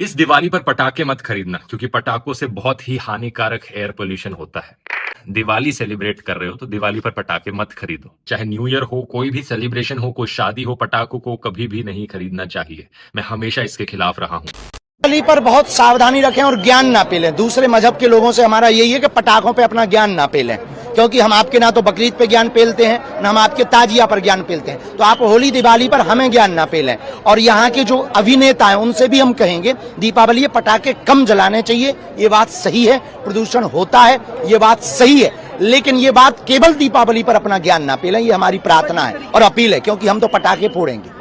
इस दिवाली पर पटाखे मत खरीदना क्योंकि पटाखों से बहुत ही हानिकारक एयर पोल्यूशन होता है। दिवाली सेलिब्रेट कर रहे हो तो दिवाली पर पटाखे मत खरीदो। चाहे न्यू ईयर हो, कोई भी सेलिब्रेशन हो, कोई शादी हो, पटाखों को कभी भी नहीं खरीदना चाहिए। मैं हमेशा इसके खिलाफ रहा हूँ। दिवाली पर बहुत सावधानी रखें और ज्ञान ना पेलें। दूसरे मजहब के लोगों से हमारा यही है कि पटाखों पे अपना ज्ञान ना पेलें, क्योंकि हम आपके ना तो बकरीद पे ज्ञान पेलते हैं, ना हम आपके ताजिया पर ज्ञान पेलते हैं। तो आप होली दिवाली पर हमें ज्ञान ना पेलें। और यहाँ के जो अभिनेता हैं उनसे भी हम कहेंगे दीपावली पटाखे कम जलाने चाहिए। ये बात सही है, प्रदूषण होता है, ये बात सही है, लेकिन ये बात केवल दीपावली पर अपना ज्ञान ना पेलें। ये हमारी प्रार्थना है और अपील है, क्योंकि हम तो पटाखे फोड़ेंगे।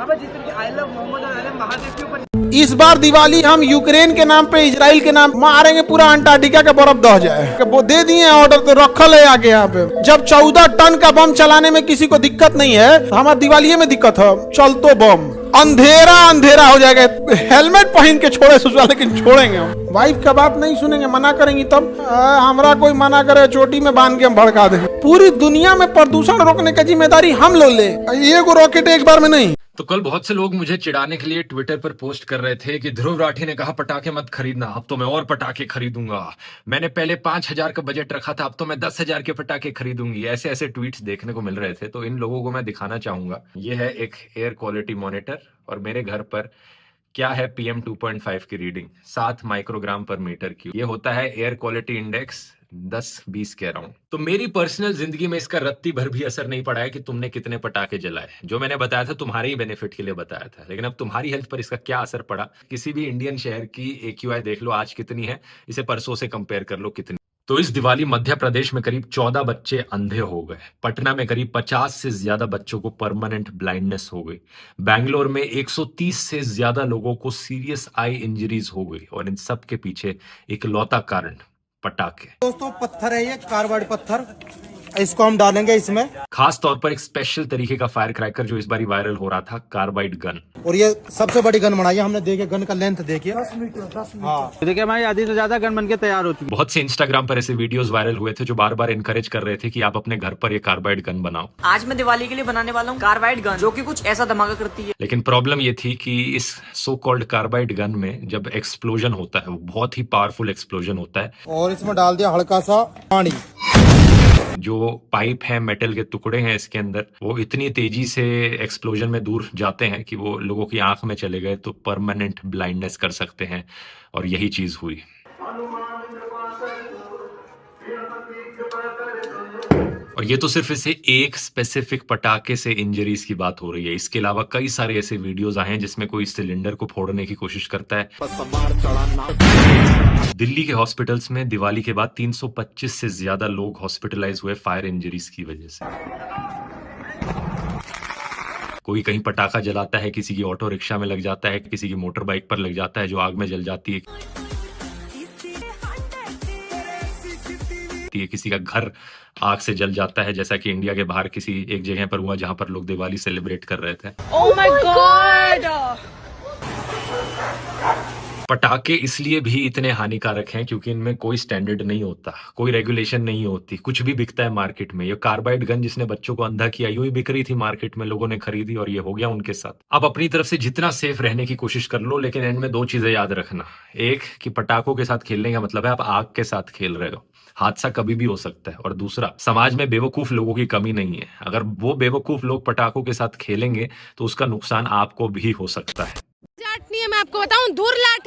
इस बार दिवाली हम यूक्रेन के नाम पे, इजराइल के नाम मारेंगे, पूरा अंटार्कटिका का बर्फ दह जाए। वो दे दिए ऑर्डर, तो रखल है आगे यहाँ पे। जब 14 टन का बम चलाने में किसी को दिक्कत नहीं है, तो हमारे दिवाली में दिक्कत है। चलतो बम अंधेरा अंधेरा हो जाएगा। हेलमेट पहन के छोड़े सोचा, लेकिन छोड़ेंगे हम। वाइफ का बात नहीं सुनेंगे, मना करेंगी तब। हमरा कोई मना करे चोटी में बांध के हम भड़का देंगे। पूरी दुनिया में प्रदूषण रोकने की जिम्मेदारी हम लोग ले। एक रॉकेट एक बार में नहीं। तो कल बहुत से लोग मुझे चिढ़ाने के लिए ट्विटर पर पोस्ट कर रहे थे कि ध्रुव राठी ने कहा पटाखे मत खरीदना, अब तो मैं और पटाखे खरीदूंगा। मैंने पहले 5,000 का बजट रखा था, अब तो मैं 10,000 के पटाखे खरीदूंगी। ऐसे ऐसे ट्वीट्स देखने को मिल रहे थे। तो इन लोगों को मैं दिखाना चाहूंगा। ये है एक एयर क्वालिटी मॉनिटर और मेरे घर पर क्या है PM 2.5 की रीडिंग, 7 माइक्रोग्राम पर मीटर की। ये होता है एयर क्वालिटी इंडेक्स 10-20 के अराउंड। तो मेरी पर्सनल जिंदगी में इसका रत्ती भर भी असर नहीं पड़ा है कि तुमने कितने पटाखे जलाए। जो मैंने बताया था तुम्हारे ही बेनिफिट के लिए बताया था, लेकिन अब तुम्हारी हेल्थ पर इसका क्या असर पड़ा। किसी भी इंडियन शहर की AQI देख लो आज कितनी है, इसे परसों से कंपेयर कर लो कितनी। तो इस दिवाली मध्य प्रदेश में करीब 14 बच्चे अंधे हो गए। पटना में करीब 50 से ज्यादा बच्चों को परमानेंट ब्लाइंडनेस हो गई। बैंगलोर में 130 से ज्यादा लोगों को सीरियस आई इंजरीज हो गई। और इन सब के पीछे इकलौता कारण पटाखे। दोस्तों पत्थर है, ये कार्बाइड पत्थर, इसको हम डालेंगे इसमें। खास तौर पर एक स्पेशल तरीके का फायर क्रैकर जो इस बार वायरल हो रहा था, कार्बाइड गन। और ये सबसे बड़ी गन बनाई है हमने। देखिए गन का लेंथ देखिए, 10 मीटर। देखिए हमारी आधी से ज्यादा गन बनके तैयार हो चुकी। बहुत से इंस्टाग्राम पर ऐसे वीडियोस वायरल हुए थे जो बार बार इनकरेज कर रहे थे कि आप अपने घर पर ये कार्बाइड गन बनाओ। आज मैं दिवाली के लिए बनाने वाला हूँ कार्बाइड गन, जो कि कुछ ऐसा धमाका करती है। लेकिन प्रॉब्लम ये थी कि इस सो कॉल्ड कार्बाइड गन में जब एक्सप्लोजन होता है, वो बहुत ही पावरफुल एक्सप्लोजन होता है। और इसमें डाल दिया हल्का सा पानी। जो पाइप है, मेटल के टुकड़े हैं इसके अंदर, वो इतनी तेजी से एक्सप्लोजन में दूर जाते हैं कि वो लोगों की आंख में चले गए तो परमानेंट ब्लाइंडनेस कर सकते हैं। और यही चीज हुई। और ये तो सिर्फ इसे एक स्पेसिफिक पटाखे से इंजरीज की बात हो रही है। इसके अलावा कई सारे ऐसे वीडियोस आए हैं जिसमें कोई सिलेंडर को फोड़ने की कोशिश करता है। दिल्ली के हॉस्पिटल्स में दिवाली के बाद 325 से ज्यादा लोग हॉस्पिटलाइज हुए फायर इंजरीज की वजह से। कोई कहीं पटाखा जलाता है, किसी की ऑटो रिक्शा में लग जाता है, किसी की मोटर बाइक पर लग जाता है जो आग में जल जाती है। किसी का घर आग से जल जाता है, जैसा कि इंडिया के बाहर किसी एक जगह पर हुआ जहां पर लोग दिवाली सेलिब्रेट कर रहे थे। Oh my God! पटाखे इसलिए भी इतने हानिकारक हैं क्योंकि इनमें कोई स्टैंडर्ड नहीं होता, कोई रेगुलेशन नहीं होती, कुछ भी बिकता है मार्केट में। ये कार्बाइड गन जिसने बच्चों को अंधा किया, यूं ही बिक रही थी मार्केट में, लोगों ने खरीदी और ये हो गया उनके साथ। आप अपनी तरफ से जितना सेफ रहने की कोशिश कर लो, लेकिन एंड में 2 चीजें याद रखना। एक कि पटाखों के साथ खेलने का मतलब है आप आग के साथ खेल रहे हो, हादसा कभी भी हो सकता है। और दूसरा, समाज में बेवकूफ लोगों की कमी नहीं है। अगर वो बेवकूफ लोग पटाखों के साथ खेलेंगे तो उसका नुकसान आपको भी हो सकता है। नहीं है, मैं आपको बताऊं, धुर लाठी